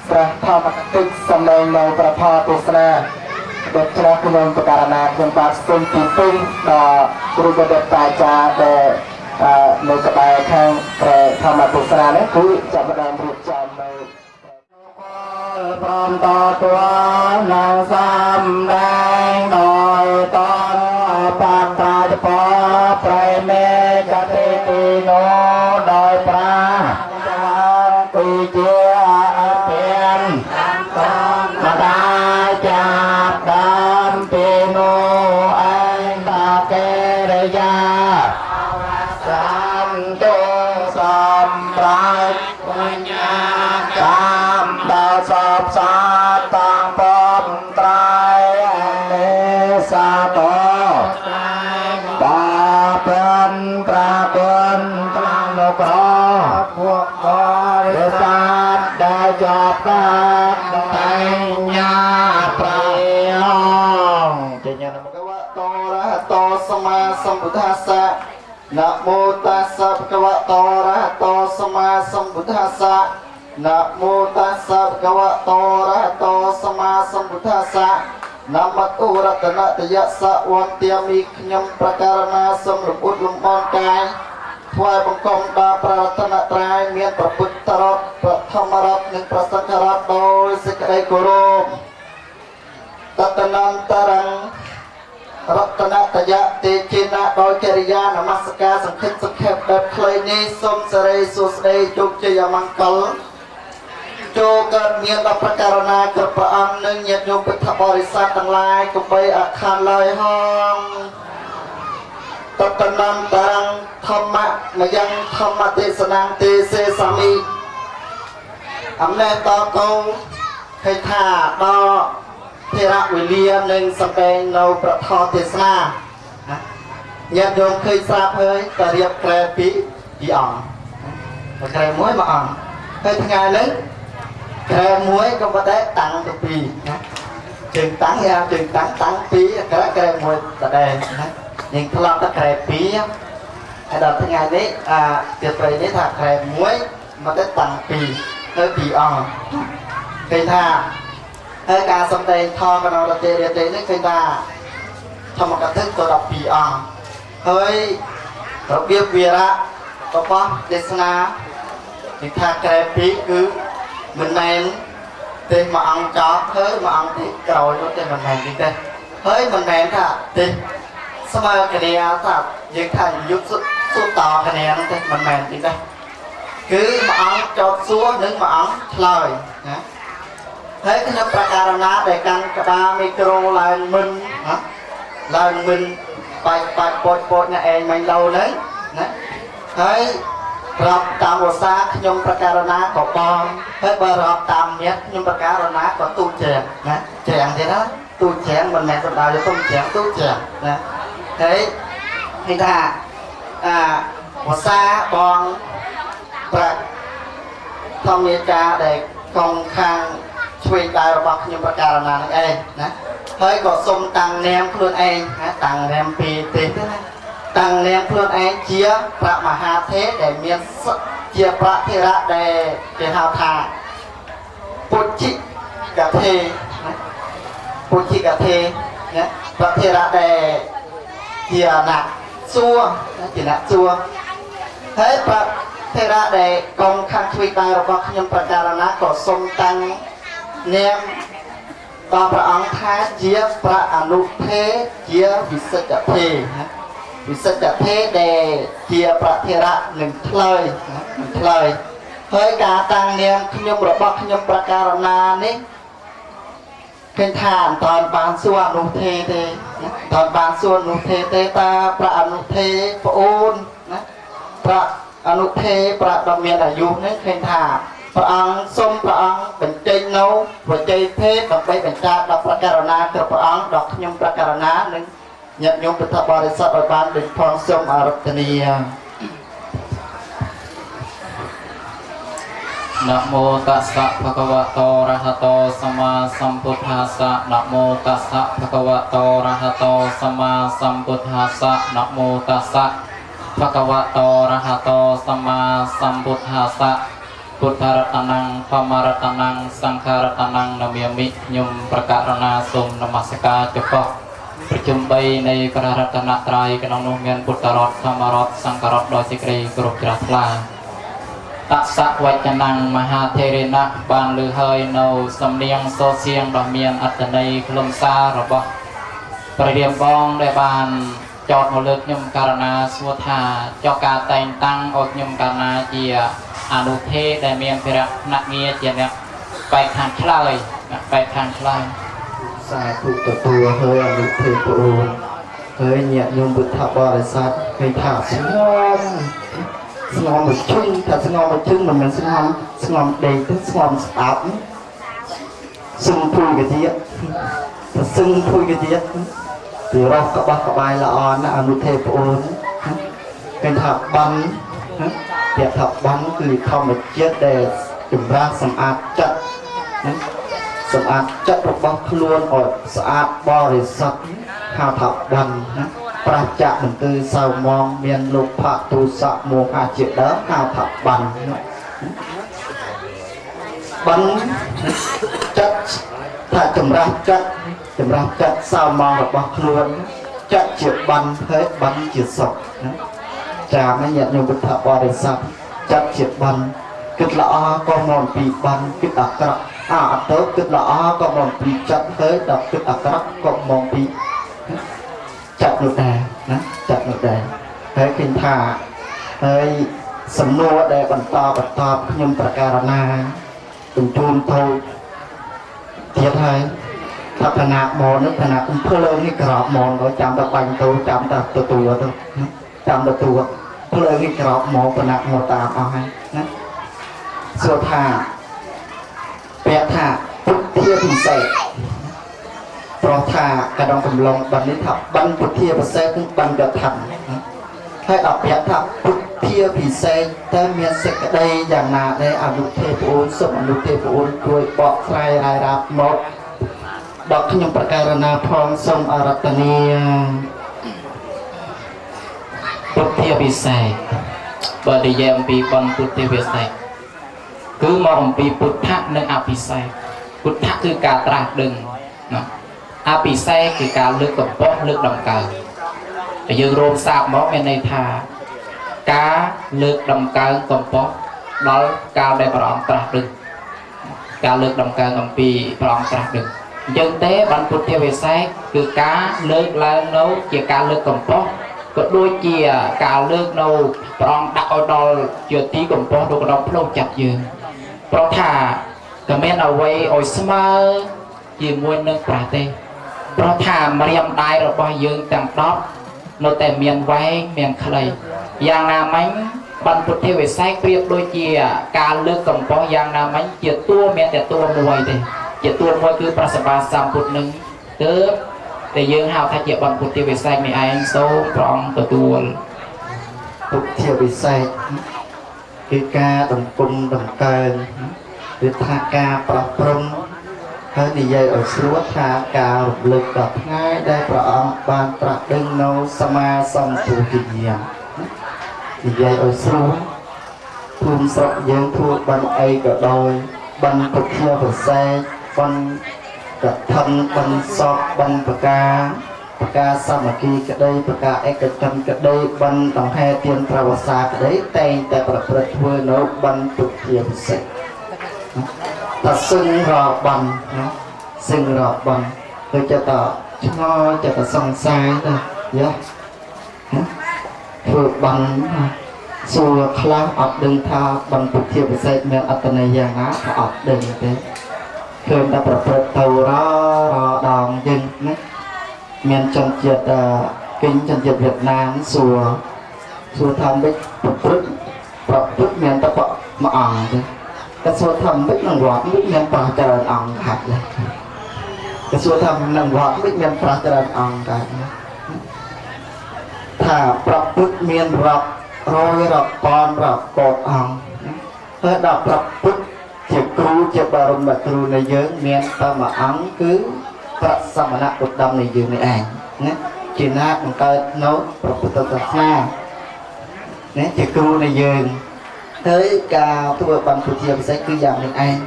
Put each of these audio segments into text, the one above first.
ព្រះធម្មកតិសម្ដែងនៅប្រផទស្សនាដែលជ្រះក្នុងបការណាខ្ញុំបាទសូមទីពេញដល់គ្រូបដិតាចារ្យដែលនៅក្បែរខាងព្រះធម្មទស្សនានេះគឺចាប់ផ្ដើមរៀបចំនៅព្រមតតួនឹងសំដែងដោយតនបតាចពប្រែមេកតិទីនោដោយប្រាពីជាអភិនមតាចាប់ដើមពីនោអេងតាកេរយាសំទុសំប្រាច់បញ្ញាកម្មដល់សពសាតាំងពំត្រៃនេសាតោបាពេនប្រាគុណត្រង់លោកក្រពួកបរិស័ទដែលជាប់កើតបញ្ញាប្រយោចេញមកវតោរហតោសម្មាសម្ពុទ្ធស្សៈนะโมตัสสะภะคะวะโตอะระหะโตสัมมาสัมพุทธัสสะนะโมตัสสะภะคะวะโตอะระหะโตสัมมาสัมพุทธัสสะนะมะตุรัตนะตยะสะวันเตียมีខ្ញុំប្រការណាសូមរំពុតលំអរកាយថ្វាយបង្គំដល់ព្រះរតនត្រ័យមានព្រះពុទ្ធរដ្ឋព្រះធម្មរដ្ឋនិងព្រះសង្ឃរដ្ឋដោយសេចក្តីគោរពតតនន្តរੰរតនតយៈទេចេណាដោយកិរិយានមស្ការសង្ឃិតសង្ខេបដល់ខ្លីនេះសូមសិរីសួស្តីជោគជ័យអមង្គលចូលកើតមានដល់ប្រការណាគ្រប់ព្រះអង្គនិងញាតិញោមពុទ្ធបរិស័ទទាំងឡាយកុំបីអាខានឡើយហងតតនន្តរੰធម្មៈមយ៉ាងធម្មទេសនាទេសេសាមីអំណែតកោឃើញថាដល់ធរវេលានឹងសម្ដែងនៅប្រធមទេសនាញាតិញោមឃើញស្រាប់ហើយក៏រៀបក្រែពីអង្គក្រែមួយមកអង្គហើយថ្ងៃនេះក្រែមួយក៏មិនដែរតាំងទៅពីរណាជើងតាំងយ៉ាងជើងតាំងពីរក្រែមួយដដែលណាយើងធ្លាប់តែក្រែពីរហើយដល់ថ្ងៃនេះទៀតព្រៃនេះថាក្រែមួយមិនដែរតាំងពីរទៅពីរអង្គឃើញថាហើយការសំដែងធម៌កណោរទេរទេនេះឃើញថាធម្មកថាក៏12អង្គហើយរបៀបវិរៈរបស់ទេសនានិថាក្រែពីរគឺមិនមែនទេមួយអង្គចោលហើយមួយអង្គទីក្រោយនោះទេមិនមែនទេហើយមិនមែនថាទេស្មើគ្នាថាយើងថាយុទ្ធសុតតគ្នានោះទេមិនមែនទេគឺមួយអង្គចោតសួរនិងមួយអង្គឆ្លើយណាហើយខ្ញុំប្រការណាដែលកាន់ក្បាលមីក្រូឡើងមិនឡើងមិនបាច់ពតអ្នកឯងមិនឡូវហ្នឹងណាហើយរាប់តាមភាសាខ្ញុំប្រការណាក៏បងហើយបើរាប់តាមញាតិខ្ញុំប្រការណាក៏ទូចច្រាំណាច្រាំទេណាទូចច្រាំមិនមែនសំដៅទៅទុំច្រាំទូចច្រាំណាហើយគេថាភាសាបងប្រធម្មតាដែលកងខាងឆ្វេងដៃរបស់ខ្ញុំប្រការណានឹងឯងណាហើយក៏សុំតាំងនាមខ្លួនឯងណាតាំងនាមពីទេណាតាំងនាមខ្លួនឯងជាព្រះមហាទេដែលមានជាព្រះធរៈដែលគេហៅថាពុទ្ធិកថេណាពុទ្ធិកថេណាព្រះធរៈដែលជាអ្នកសួរជាអ្នកសួរហើយព្រះធរៈដែលកងខាងឆ្វេងដៃរបស់ខ្ញុំប្រការណាក៏សុំតាំងនាមដល់ព្រះអង្គថាជាព្រះអនុថេជាវិសិទ្ធភេណាវិសិទ្ធភេដែលជាប្រធរៈនឹងឆ្លើយហើយការតាំងនាមខ្ញុំរបស់ខ្ញុំប្រការណានេះឃើញថាអត់តាន់បានសួរអនុថេទេណាអត់បានសួរអនុថេទេតាព្រះអនុថេប្អូនណាព្រះអនុថេព្រះដ៏មានអាយុនេះឃើញថាព្រះអង្គសូមព្រះអង្គបញ្ចេញនៅវជ័យភេទដើម្បីបញ្ជាដល់ប្រការណាគ្រប់ព្រះអង្គដល់ខ្ញុំប្រការណានិងញាតិញោមពុទ្ធបរិស័ទឲ្យបានដូចផងសូមអារាធនាนะโมตัสสะภะคะวะโตอะระหะโตสัมมาสัมพุทธัสสะนะโมตัสสะภะคะวะโตอะระหะโตสัมมาสัมพุทธัสสะนะโมตัสสะภะคะวะโตอะระหะโตสัมมาสัมพุทธัสสะ ពុទ្ធរតនំធម្មរតនំសង្ឃរតនំនមាមិខ្ញុំប្រកាសណាសូមនមស្ការចំពោះប្រជុំ3នៃព្រះរតនត្រ័យក្នុងនោះមានពុទ្ធរតធម្មរតសង្ឃរតដោយសេចក្តីគោរពជ្រះថ្លាតសវចនំមហាធេរណៈបានលើហើយនៅសំនៀងសូរសៀងដ៏មានអត្ថន័យខ្លឹមសាររបស់ព្រះរាមបងដែលបានចោតមកលើកខ្ញុំករណាសួរថាចោការតែងតាំងឲ្យខ្ញុំករណាជាអនុធេដែលមានភារៈណងារជាអ្នកបែកខាងឆ្លើយបែកខាងឆ្លើយសាធុទទួលហើយអនុធេប្អូនហើយញាតិញោមពុទ្ធបរិស័ទឃើញថាស្ងំមួយជឹងថាស្ងំមួយជឹងមិនមែនស្ងំដេកទេស្ងំស្ដាប់សឹងភួយកទៀតសឹងភួយកទៀតពីរកក្បោះក្បាយល្អណាស់អនុធេប្អូនឃើញថាបានពាក្យថាបានគឺធម្មជាតិដែលចម្រើនសម្អាតចិត្តសម្អាតចិត្តរបស់ខ្លួនឲ្យស្អាតបរិសុទ្ធហៅថាបានប្រាជ្ញមិនគឺសៅមងមានលោកភៈទុសៈមោហៈជាដើមហៅថាបានចិត្តថាចម្រាស់ចិត្តសៅមងរបស់ខ្លួនចិត្តជាបានហើយបានជាសុខចាមិនញាតិញោមពុទ្ធបរិស័ទចិត្តជាបានគិតល្អក៏មកពីបានគិតអាក្រក់អត់ទៅគិតល្អក៏មកពីចិត្តហើយដល់គិតអាក្រក់ក៏មកពីចិត្តនោះដែរណាចិត្តនោះដែរហើយឃើញថាហើយសំណួរដែលបន្តខ្ញុំប្រការណាបញ្ជូនទៅទៀតហើយថាឋានៈមកនេះឋានៈអំភ្លើងនេះក្របមកទៅចាំតែបាញ់ទៅចាំតែទទួលទៅចាំទទួលភ្លើងនេះក្របមកឋានៈមកតាមអស់ហើយណាសួរថាពាក្យថាពុទ្ធាពិសេសព្រោះថាកណ្ដងកំឡុងបាននេះថាបានពុទ្ធាពិសេសគឺបានយថាហើយដល់ពាក្យថាពុទ្ធាពិសេសតើមានសេចក្តីយ៉ាងណាដែរអនុទេពអូនសូមអនុទេពអូនជួយបកស្រាយរាយរាប់មកដល់ខ្ញុំប្រការណាផងសូមអរតនាពុទ្ធាពិសេសបើនិយាយអំពីបានពុទ្ធាពិសេសគឺមកអំពីពុទ្ធៈនិងអភិសេកពុទ្ធៈគឺការត្រាស់ដឹងណាអភិសេកគឺការលើកកម្ពស់លើកដំកើងតែយើងរួមសាបមកមានន័យថាការលើកដំកើងកម្ពស់ដល់កាលដែលព្រះអង្គត្រាស់ដឹងការលើកដំកើងអំពីព្រះអង្គត្រាស់ដឹងអញ្ចឹងទេបានពុទ្ធិវិសេសគឺការលើកឡើងនៅជាការលើកកម្ពស់ក៏ដូចជាការលើកនៅព្រះអង្គដាក់ឲ្យដល់ជាទីកម្ពស់នៅក្នុងផ្លូវចិត្តយើងព្រោះថាក៏មានអ្វីឲ្យស្មើជាមួយនឹងប្រទេសព្រោះថាម្រាមដៃរបស់យើងទាំង10នៅតែមានវែងមានខ្លីយ៉ាងណាមិញបានពុទ្ធិវិសេសប្រៀបដូចជាការលើកកម្ពស់យ៉ាងណាមិញជាតួមានតែតួមួយទេជាតួមួយគឺប្រសិទ្ធសម្ពុទ្ធនឹងទើបតែយើងហៅថាជាបានពុទ្ធិវិសេសនេះឯងសូមព្រះអង្គទទួលពុទ្ធិវិសេសគឺការដំគុំដំកើងឬថាការប្រោះព្រំហើយនិយាយឲ្យស្រួលថាការរំលឹកដល់ថ្ងៃដែលព្រះអង្គបានត្រាស់ដឹងនៅសមាសម្ពុទ្ធញ្ញានិយាយឲ្យស្រួលភូមិស្រុកយើងធ្វើបានអីក៏ដោយបានពុទ្ធិវិសេសបានកថាបានសពបានប្រការសាមគ្គីក្តីប្រការឯកជនក្តីបានដង្ហែទានប្រវសាក្តីតែងតែប្រព្រឹត្តធ្វើនៅបានពុទ្ធិវិសេសតែសឹងរបានណាសឹងរបានដូចចិត្តឆ្ងល់ចិត្តសង្ស័យណាយ៉ាធ្វើបានសួរខ្លះអត់ដឹងថាបានពុទ្ធិវិសេសមានអត្តន័យយ៉ាងណាក៏អត់ដឹងទេឃើញតែប្រព្រឹត្តទៅរដងយើងណាមានជនជាតិគិញជនជាតិវៀតណាមសួរថាមិនប្រព្រឹត្តមានតែមួយអង្គទេតែសួរថាមិននឹងវត្តមិនមានប្រាជ្ញអង្គខាត់ទេតែសួរថានឹងវត្តមិនមានប្រាជ្ញអង្គខាត់ថាប្រពុតមានរាប់រយរាប់ពាន់រាប់កោតអង្គហើយដល់ប្រពុតជាគ្រូជាបរមគ្រូនៃយើងមានតែមួយអង្គគឺព្រះសមណឧត្តមនៃយើងនេះឯងណាជាណាបង្កើតនៅព្រះពុទ្ធសាសនាណាជាគ្រូនៃយើង tới cả thua bằng phụ thiệp sẽ cứ giảm được anh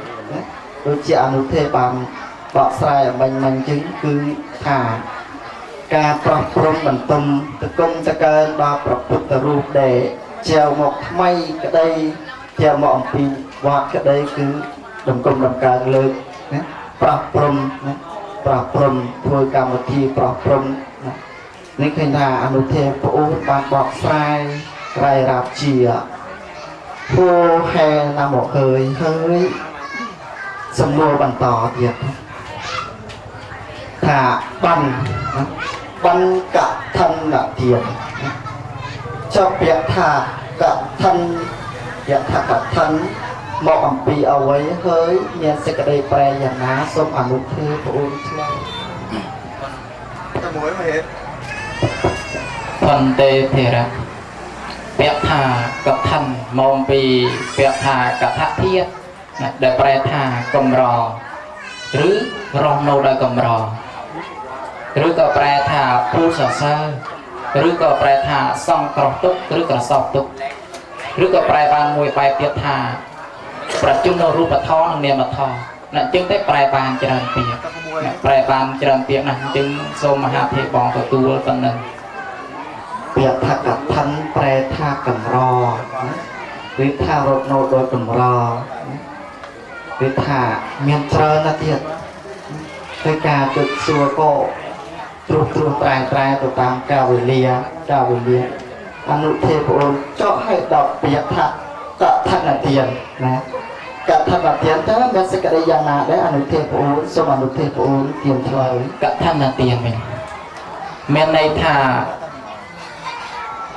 đôi chị ăn được thêm bằng bọ sai ở mình chứng cứ thả ca prop prom bản tâm tự công ta cơ đo prop put ta ruột để treo một mây cái đây treo một pi quạt cái đây cứ đồng công đồng ca lực prop prom thôi cả một thi prop prom nên khi nào ăn được thêm phụ bạn bọ sai rai rạp chìa vô hè là một hơi sầm mưa bằng tỏ thiệt thả bắn cả thân là thiệt cho việc thả cả thân việc thả cả thân một bằng bì ở ấy hơi nên sẽ cái đây preอย่างná xôm ảnh một thư của ôn chơi ta mối mà hết phần tê thể ra việc thả cả thân mong bì việc thả cả thác thiết để pre thả cầm rò rứ rong nô đại cầm rò rứ có pre thả pu sờ sơ rứ có pre thả song cọp túc rứ có sọc túc rứ có pre ban mùi bài tiết thảประจุนรูปทองเนี่ยมาทองนั่นจึงได้ปลายบานเจริญเปียกปลายบานเจริญเปียกนั่นจึงโสมหาเทปองตัวตนหนึ่งเปียกทักกับทันแปรท่ากำรอหรือท่ารถโนโดยกำรอหรือท่าเมียนเจริญนาเทียโดยการจุดสัวก็ตรุปลายตัวตามกาวิเลียอนุเทปโอนเจาะให้ดอกเปียกทักกะทันนาเทียนนะกะทันนาเทียนถ้ามันสกัดยานาได้อนุเทปโอนสมอนุเทปโอนเทียนเฉลยกะทันนาเทียนเป็นแม้ในท่า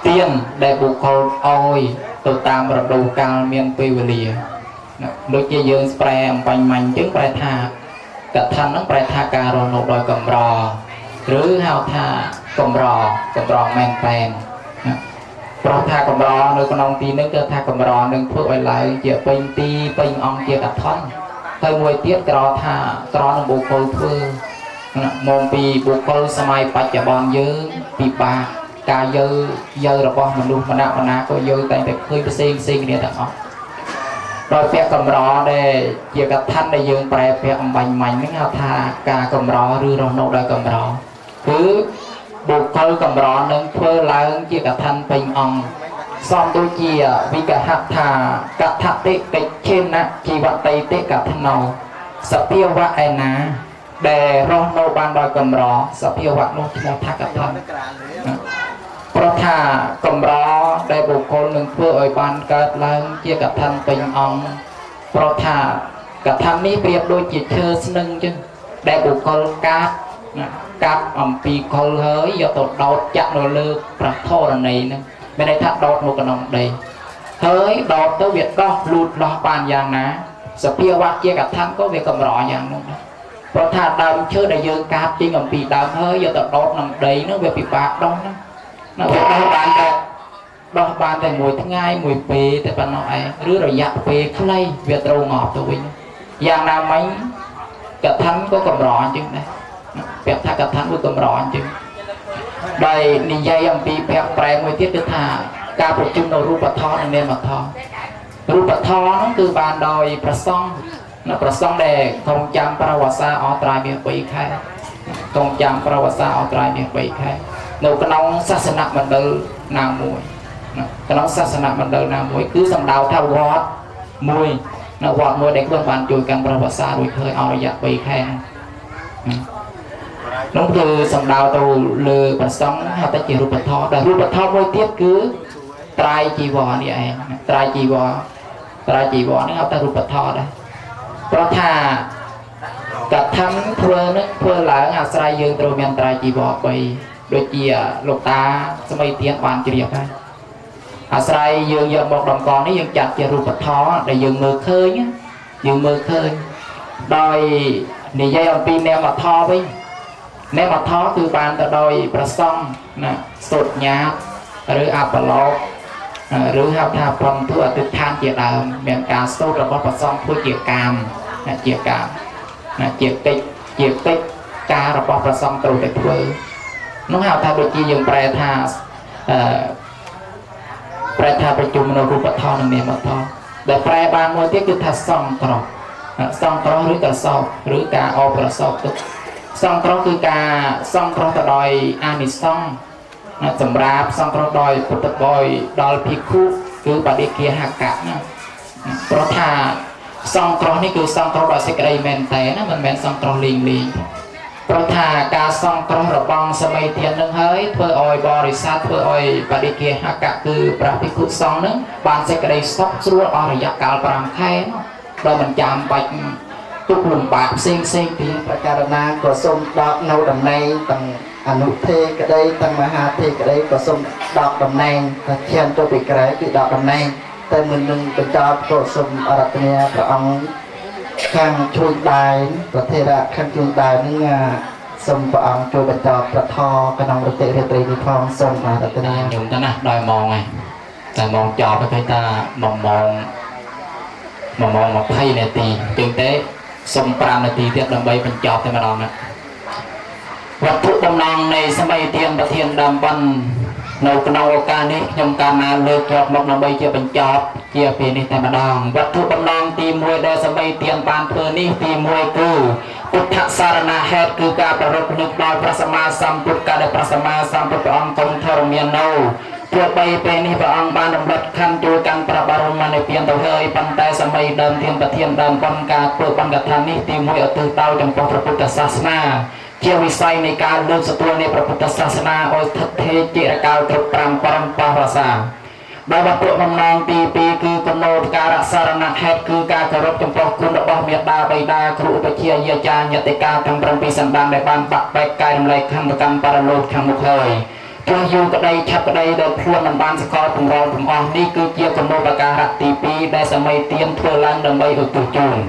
เตียนได้บุคคลอ้อยตัวตามระดูการเมียนปีวเลียโดยจะยืนแปรปัญมันจึงแปรท่ากะทันต้องแปรท่าการโนโดยกำรอหรือหาวท่ากำรอแมงแปนเพราะท่ากำรอโดยกนองตีนึกจะท่ากำรอหนึ่งเพื่อไว้ไหลเจียเป็นตีเป็นองเจียกัดท่อนเคยมวยเตี้ยกรอท่ากรอหนึ่งบุคคลเพื่อมองปีบุคคลสมัยปัจจุบันเยอะปีปากาเยอะเราบอกมันดูมันนาก็เยอะแต่เคยไปซิงเนี่ยแต่อ๋อโดยเปียกำรอได้เจียกัดท่านได้ยืนแปรเปียกบังมันนึกเอาท่ากากำรอหรือเราโนได้กำรอคือบุคคลกำรอหนึ่งเพื่อล้างเจียกับทันเป็นองซ้อมตัวเจียวิกหัตถากะทัตติเตเช่นนะจีวัตไตเตกับทนอสเปียวะไอนาเดรอโนบานดอยกำรอสเปียวะโนทโมทักกับทันเพราะท่ากำรอได้บุคคลหนึ่งเพื่อไอบานเกิดล้างเจียกับทันเป็นองเพราะท่ากับทันนี้เปรียบโดยจิตเชิญนึงจึงได้บุคคลกับปีคอลเฮ้ยยอดดอดจับโนเลือกประโทษในนั้นไม่ได้ทัดดอดโนกนองใดเฮ้ยดอดเต้าเวียดก็หลุดดอกปานอย่างนะสเปียวัดเกี่ยกับท่านก็เวียกำรออย่างนั้นเพราะถ้าดำเชื่อได้ยืนกับจริงปีดำเฮ้ยยอดดอดนองใดนั่นเวียปีปากดองนั่นเวียดอบานแต่ดอกบานแต่มวยทั้งง่ายมวยเปย์แต่ปนน้อยหรือระยะเปย์ใครเวียดเรางอบตัววิ่งอย่างนาไหมกับท่านก็กำรอจริงนะเปียกท่ากับท่านก็กำรอจริงได้นิยายปีเปียกแปลงมวยเทียบกับท่าการประชุมเรารูปทอในเนียนมาทอรูปทอนั่นคือบานดอยประซ่องประซ่องแดงคงจำประวัติศาสตร์อตรายเมียปีแค่คงจำประวัติศาสตร์อตรายเมียปีแค่หนูกน้องศาสนามันเดินนามวยกน้องศาสนามันเดินนามวยคือสำดาวท่าวอดมวยวอดมวยเด็กเบื้องบานจุยกันประวัติศาสตร์โดยเคยเอาระยะปีแค่น้องคือสำดาวตัวเลือประซ่องเขาจะจีรูปทอแต่รูปทอมวยเทียบคือไตรจีวรนี่เองไตรจีวรนี่เขาแต่รูปทอได้เพราะถ้ากับทั้งเพื่อนึกเพื่อหลังอาศัยยืนตรงเมียนไตรจีวรไปโดยเจียลูกตาสมัยเตียนบานจีเรียบได้อาศัยยืนยังบอกดำกองนี่ยังจัดจีรูปทอแต่ยืนมือเคยโดยในใจอันปีแนวมาทอไปแนวมาทอคือบานแต่โดยประซ่องนะสุดหยาบหรืออัปโลกหรือหับทาพรเพื่อติดทานเจียดาวเมียนการสู้ระบบประซ่องเพื่อเจียกามเจียติดการระบบประซ่องตัวเด็กเพื่อน้องหับทาโดยจียังแปรทา ប្រែថាប្រជុំនៅរូបធម៌និងនាមធម៌ដែលប្រែបានមួយទៀតគឺថាសង្គ្រោះសង្គ្រោះឬក៏សោកឬការអបប្រសោកទុកសង្គ្រោះគឺការសង្គ្រោះទៅដោយអានិសង្សសម្រាប់សង្គ្រោះដោយពុទ្ធបរិស័ទដល់ភិក្ខុគឺបដិគាហកៈណាព្រោះថាសង្គ្រោះនេះគឺសង្គ្រោះដោយសេចក្តីមែនតែនណាមិនមែនសង្គ្រោះលេងលេងព្រោះថាការសង្គ្រោះរបស់សម័យទាននឹងហើយធ្វើឲ្យបរិស័ទធ្វើឲ្យបដិគាហកៈគឺព្រះភិក្ខុសង្ឃនឹងបានសេចក្តីសុខស្រួលអស់រយៈកាល5ខែដោយមិនចាំបាច់ទុកលំបាកផ្សេងទៀត ប្រការណាក៏សូមដកនៅតំណែងទាំងអនុធេក្តីទាំងមហាធេក្តីក៏សូមដកតំណែងថាឈានទៅពីក្រែគឺដកតំណែងតែមិននឹងបញ្ចប់ក៏សូមអរតនាព្រះអង្គខាងជួយដែរប្រធារៈខាងជួយដែរនឹងសូមព្រះអង្គជួយបញ្ចប់ប្រធរក្នុងរតិរាត្រីនេះផងសូមអរតនា ខ្ញុំទៅណាដល់ម៉ោងហើយតែម៉ោងចប់ទៅថា1ម៉ោង20នាទីជាងទេសុំ5នាទីទៀតដើម្បីបញ្ចប់តែម្ដងណាវត្ថុតំណងនៃសម័យទានប្រធានដើមបណ្ឌនៅក្នុងឱកាសនេះខ្ញុំកាលណាលើកយកមកដើម្បីជាបញ្ចប់ជាពេលនេះតែម្ដងវត្ថុតំណងទី1ដែលសម័យទានបានធ្វើនេះទី1គឺពុទ្ធសារណហេតុគឺការប្ររពនឹកដល់ព្រះសម្មាសម្ពុទ្ធកាលដែលព្រះសម្មាសម្ពុទ្ធព្រះអង្គគង់ធរមាននៅទោះបីពេលនេះព្រះអង្គបានរំលឹកខណ្ឌជួយកាន់ព្រះបរមនិព្វានទៅហើយប៉ុន្តែសម័យដើមធានប្រធានដើមបណ្ឌការធ្វើបណ្ឌកថានេះទី1ឧទ្ទិសដល់ចំពោះព្រះពុទ្ធសាសនាជាវិស័យនៃការលើកស្ទួយនៃព្រះពុទ្ធសាសនាឲ្យស្ថិតថេរជារកាលគ្រប់5បរមបរសាដោយវត្ថុបំណងទី2គឺគំនោការរសារណហេតុគឺការគោរពចំពោះគុណរបស់មេត្តាបិតាគ្រូឧបជាយាចារ្យញតិកាទាំង7សន្តានដែលបានបាក់បែកកាយរំលែកខណ្ឌកម្មបរលោកខាងមុខហើយទោះយូរក្តីឆាប់ក្តីដែលខ្លួនមិនបានសកលបង្រងទាំងអស់នេះគឺជាគំនោប្រការៈទី2ដែលសម័យទានធ្វើឡើងដើម្បីឧទ្ទិសជូន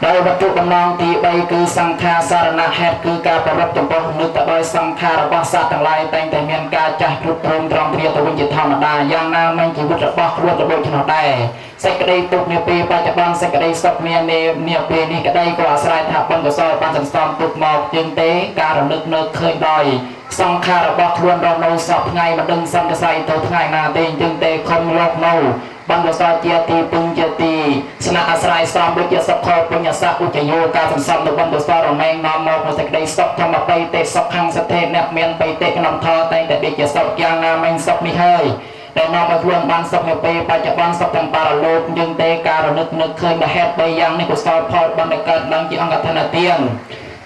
ដោយវត្ថុបំណងទី3គឺសង្ខារសារណហេតុគឺការប្ររពចំពោះនឹកទៅដោយសង្ខាររបស់សត្វទាំងឡាយតែងតែមានការចាស់ទ្រុឌទ្រោមត្រង់ទ្រាទៅវិញជាធម្មតាយ៉ាងណាមិញជីវិតរបស់ខ្លួនក៏ដូចនោះដែរសេចក្តីទុកនាពេលបច្ចុប្បន្នសេចក្តីសុខមាននាពេលនេះក្តីក៏អាស្រ័យថាបុណ្យកុសលបានសន្សំទុកមកជាងទេការរលឹកនៅឃើញដោយសង្ខាររបស់ខ្លួនរស់នៅសពថ្ងៃមិនដឹងសង្កស័យទៅថ្ងៃណាទេជាងទេខំយកនៅបណ្ឌសោជាទីពឹងជាទីស្នាក់អាស្រ័យសំដូចជាសុខពុញ្ញស័ក្តិឧចយោការសន្សំនៅបណ្ឌសោរមែងនាំមកនូវសេចក្តីសុខធម្មបៃតេសុខខាងសទ្ធិអ្នកមានបៃតេក្នុងធម៌តែងតែដូចជាសុខយ៉ាងណាមិញសុខនេះហើយដែលនាំឲ្យខ្លួនបានសុខនៅពេលបច្ចុប្បន្នសុខទាំងបរលោកយើងទេការរលឹកនឹកឃើញមហេតុ3យ៉ាងនេះកុសលផលបណ្ឌកើតឡើងជាអង្គធនទាន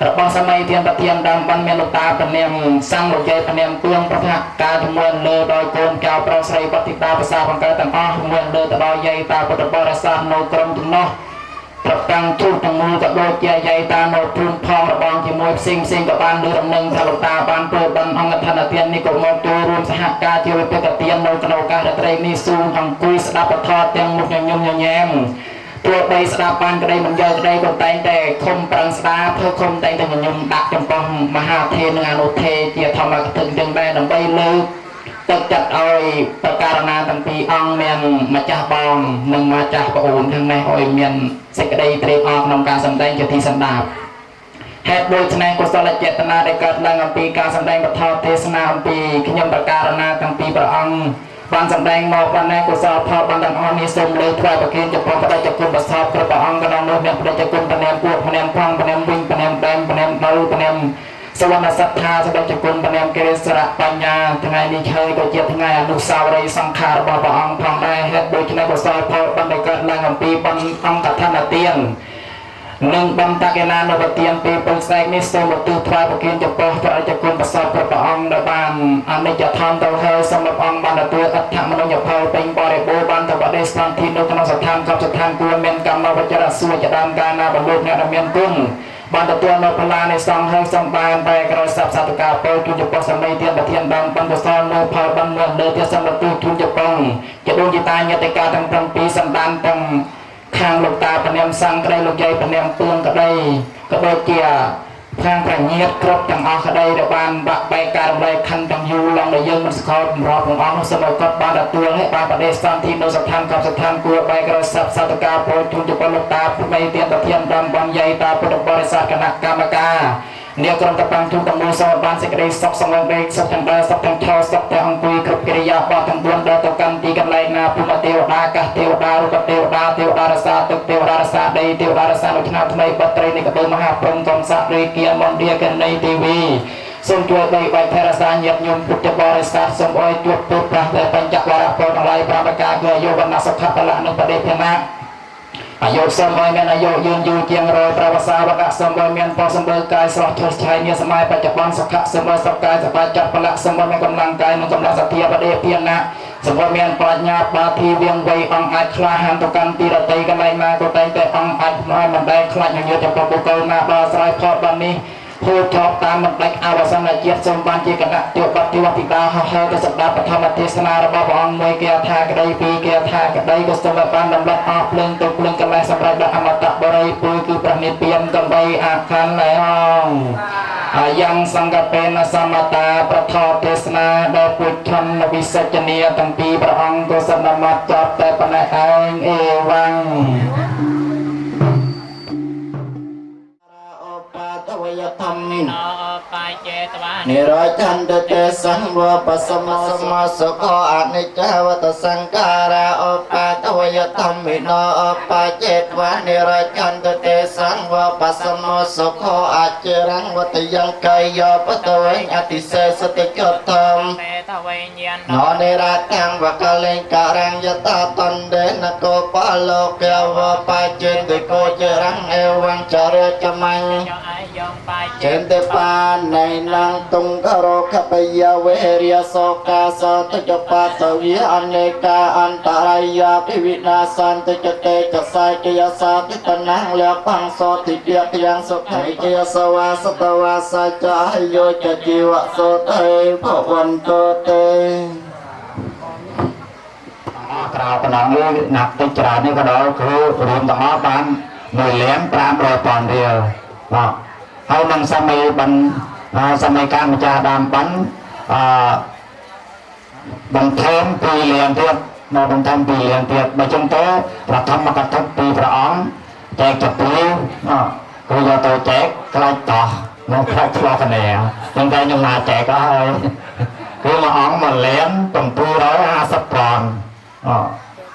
របស់សម័យទានប្រធានដើមបានមានលោកតាព្រាមសង្ឃលោកយាយព្រាមទួងប្រថាការជំនួនលើដោយកូនចៅប្រុសស្រីបតិតាភាសាបង្កើតទាំងអស់ជំនួនលើទៅដល់យាយតាពុទ្ធបរិស័ទនៅក្រុមចំណោះប្រតាំងជួបទាំងមូលក៏ដូចជាយាយតានៅព្រំផងរបងជាមួយផ្សេងក៏បានលើរំលឹងថាលោកតាបានធ្វើបណ្ឌអង្គធនទាននេះក៏មកចូលរួមសហការជាវិបត្តិទាននៅក្នុងឱកាសរាត្រីនេះសូមអង្គុយស្ដាប់ពធទាំងមុខញញឹមញញែមទោះបីស្ដាប់បានក្តីមិនយកក្តីក៏តែងតែខំប្រឹងស្ដាប់ធ្វើខំតែងតែញញឹមដាក់ចំពោះមហាធេនិងអនុធេជាធម្មកថាទាំងដែរដើម្បីលើកទឹកចិត្តឲ្យប្រការណាទាំងពីរអង្គមានម្ចាស់បងនិងម្ចាស់ប្អូនទាំងនេះឲ្យមានសេចក្តីត្រេកអរក្នុងការសម្ដែងជាទីសន្តាប់ហេតុដូច្នេះកុសលចេតនាដែលកើតឡើងអំពីការសម្ដែងពធទេសនាអំពីខ្ញុំប្រការណាទាំងពីរព្រះអង្គបានសម្ដែងមកបានណែកុសលផលបានទាំងអស់នេះសូមលើកថ្វាយប្រគេនចំពោះបដិជគុណប្រសពគ្រប់ព្រះអង្គក្នុងនោះមានបដិជគុណព្រាមពួកព្រាមផងព្រាមវិញព្រាមដែនព្រាមនៅព្រាមសវណ្ណសត្ថាសដិជគុណព្រាមកិរិសរៈបញ្ញាថ្ងៃនេះហើយក៏ជាថ្ងៃអនុស្សាវរីយ៍សង្ខាររបស់ព្រះអង្គផងដែរហេតុដូច្នេះកុសលផលបានដែលកើតឡើងអំពីបណ្ឌអង្គធនទាននឹងបន្តកេណានុបទានពេលពេលស្ដែកនេះសូមឧទ្ទិសថ្វាយប្រគេនចំពោះព្រះរាជគុណប្រសពព្រះអង្គដែលបានអនិច្ចធម្មទៅហើយសូមព្រះអង្គបានទទួលអត្ថមនុញ្ញផលពេញបរិបូរណ៍បានទៅបដិស្ថានទីនៅក្នុងស្ថានកប់ស្ថានគួរមានកម្មវចរសួរជាដើមកាលណាបលោកអ្នកដែលមានគុណបានទទួលនៅផលានៃសង្ឃហើយសូមបានតែក្រោយសព្ទសតកាពលជូនចំពោះសម័យទានប្រធានដើមបណ្ឌកុសលនៅផលបានមើលលើទាសន្តិជូនចំពោះជាដូនជាតាញាតិកាទាំង7សន្តានទាំងខាងលោកតាព្រាមសង្ឃក្តីលោកយាយព្រាមទួងក្តីក៏ដូចជាខាងប្រញាតគ្រប់ទាំងអស់ក្តីដែលបានបាក់បែកការរំលែកខណ្ឌទាំងយូរឡងដែលយើងមិនស្គាល់បំរាប់ទាំងអស់នោះសូមឲ្យគាត់បានទទួលហើយបានបដិស្ថានទីនៅស្ថានកប់ស្ថានគួរបែកក្រោយសព្ទសតកាពលជូនចំពោះលោកតាពុទ្ធមេទានប្រធានដើមបានយាយតាពុទ្ធបរិស័ទគណៈកម្មការអ្នកក្រុមតបាំងជូនទាំងមូលសូមបានសេចក្តីសុខសង្ឃរេកសុខទាំងដែរសុខទាំងឆោសុខទាំងអង្គុយគ្រប់កិរិយាបថទាំង4ដល់ទៅកាន់ទីកន្លែង ពុមទេវតាកាសទេវតារូបទេវតាទេវតារសាទឹកទេវតារសាដីទេវតារសានៅឆ្នាំថ្មីបត្រីនៃកបិលមហាព្រំកំសៈរាគាមន្ទាកណីទេវីសូមជួយបីបាច់ថែរក្សាញាតិញោមពុទ្ធបរិស័ទសូមអើយជួបពុទ្ធប្រាស់តែបញ្ចវរៈពលអល័យប្រប្រការគឺអាយុវណ្ណៈសុខៈពលៈនិងបដិភណៈអាយុសូមឲ្យមានអាយុយឺនយូរជាងរយប្រវសាវកៈសូមឲ្យមានផលសម្បូរកាយស្រស់ថ្លៃឆាយនាសម័យបច្ចុប្បន្នសុខៈសូមឲ្យសុខកាយសប្បាយចិត្តពលៈសូមឲ្យមានកម្លាំងកាយនិងកម្លាំងសទ្ធាបដិភណៈសូមឲ្យមានប្រាជ្ញាបាធីវៀងវៃអង្គអាចក្លាហានទៅកាន់ទីរតីកន្លែងណាក៏តែងតែអង្គអាចមិនដែលខ្លាចនឹងយុទ្ធប្របុគ្គលណាដល់ស្រ័យផលបាននេះហូរថប់តាមមិនដាច់អវសនជាតិសូមបានជាគណៈទាវបត្តិវតិកាហោហទៅសក្តាបឋមទេសនារបស់ព្រះអង្គមួយគេថាក្តីពីរគេថាក្តីក៏សូមបានដំណត់អស់ភ្លើងទៅភ្លើងកន្លែងសម្រាប់ដល់អមតបរិយពុយគឺព្រះនិព្វានកំបីអាខានហើយអង្គអាយ៉ាងសង្កបេនសមតាប្រថោទេសនាដល់ពុទ្ធនវិសច្ចនីទាំងពីរព្រះអង្គក៏សន្មតចប់តែប៉ុណ្ណេះឯងអេវ៉ាំងវយធម្មិណោបាចេតវានិរោចន្តទេសង្វបសមសមសុខអនិច្ចវតសង្ការៈឧបាតវយធម្មិណោបាចេតវានិរោចន្តទេសង្វបសមសុខអជរង្វតយង្កាយបតវេអតិសេសតិចតមទេតវេញាណោនិរតាំងវកលេងការังយតាតណ្ដេនកោបលោកវបាចេតិកោចរង្អេវង្ចរិចមាញ់ចេនទេបាននៃនាងតុងករកបយវេរិយសោកាសតចបតវិអនេកាអន្តរាយាភិវិនាសន្តចតេចសាយយសាទិតនាងលផង្សោតិយៈយ៉ាងសុខៃយសវាសតវាសាចាយោចជីវសោតេភវន្តទេក្រៅប៉ុណ្ណឹងណាត់តិចច្រើននេះក៏ដល់គ្រូរួមទាំងអស់បាន1,500,000 រៀលបាទហើយនឹងសម័យសម័យកាលម្ចាស់ដើមបានបន្ថែម2 លានទៀតនៅបន្ថែម2 លានទៀតបើចឹងទៅប្រធមកថាពីព្រះអង្គចែកទៅគឺយកទៅចែកខ្លាចតោះមកខ្លាចឆ្លោះគ្នាចឹងតែខ្ញុំណាចែកក៏ហើយគឺមួយអង្គ1,750,000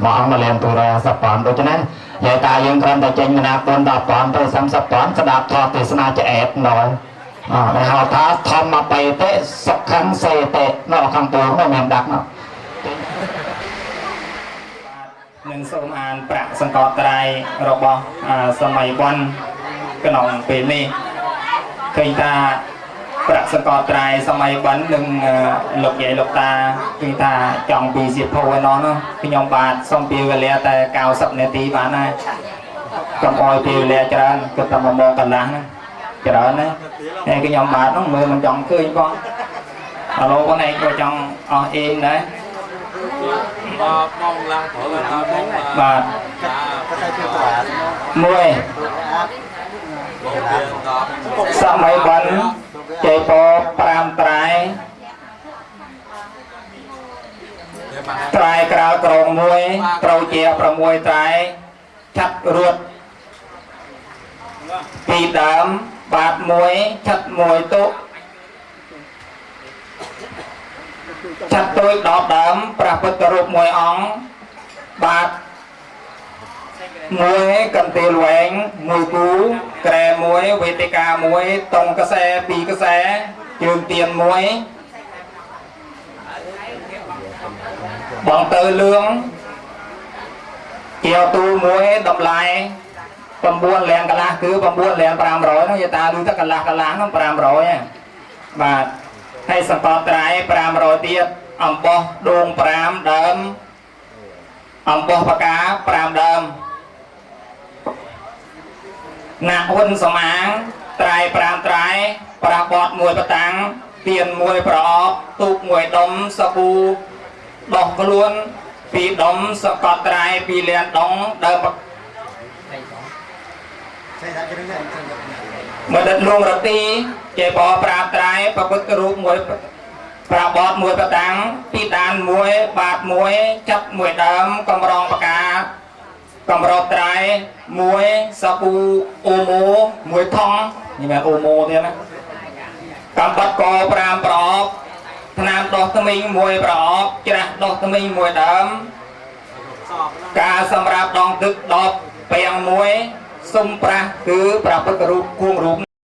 មួយអង្គ1,750,000ដូច្នេះនិយាយតាយើងគ្រាន់តែចេញមណាគុណ10,000ទៅ30,000ស្ដាប់ធម៌ទេសនាចែកណយដែលហៅថាធម្មបេតិសុខੰសេតិនៅខាងតួមិនមានដាក់នោះនឹងសូមអានប្រាក់សង្កត់ត្រៃរបស់សម័យបុណ្យក្នុងពេលនេះឃើញថាប្រាក់សង្កត់ត្រៃសម័យបុណ្យនឹងលោកយាយលោកតាគឺថាចង់ពីសៀវភៅឯនោះខ្ញុំបាទសូមពីវេលាតែ90 នាទីបានហើយកុំអោយពីវេលាច្រើនគឺតែ1 ម៉ោងកន្លះហ្នឹងច្រើនណាហើយខ្ញុំបាទនោះមើលមិនចង់ឃើញផងឥឡូវបងឯងក៏ចង់អស់អេងដែរបងឡាបាទមួយសម័យបុណ្យចេព5 ត្រៃត្រៃក្រៅក្រង1ត្រូវជា6 ត្រៃឆាត់រត់ពីដើមបាត1ឆាត់1ទុកឆាត់ទួយ10 ដើមព្រះពុទ្ធរូប1 អង្គបាត1កន្ទេលវែង1 គូក្រែ1វេទិកា1តុងកសែ2 កសែជើងទៀន1បងទៅលឿងជាវទូ1តម្លៃ9 លានកន្លះគឺ9 លាន 500នោះយតាឮថាកន្លះនោះ500ហ្នឹងបាទហើយសង្កត់ត្រៃ500ទៀតអំបោះដូង5 ដើមអំបោះបកា5 ដើមណាហ៊ុនសមាងត្រៃ5 ត្រៃប្រាបត1 បតាំងទៀន1 ប្រអប់ទូក1 ដុំសាប៊ូដោះខ្លួន2 ដុំសកត់ត្រៃ2 លានដុំដើមមកដិតលងរទីចេប5 ត្រៃប្រពុទ្ធរូប1ប្រាបត1 បតាំង2 ដាន1 បាត1ចាប់1 ដើមកំរងបកាកំរោបត្រៃ1សាប៊ូអូម៉ូ1 ថងនេះមែនអូម៉ូទៀតណាកំបាត់ក5 ប្រអប់ថ្នាំដោះថ្មី1 ប្រអប់ច្រាស់ដោះថ្មី1 ដើម ការសម្រាប់ដងទឹក10 ពាំងមួយសុំប្រាស់គឺប្រពុតរូបគួងរូប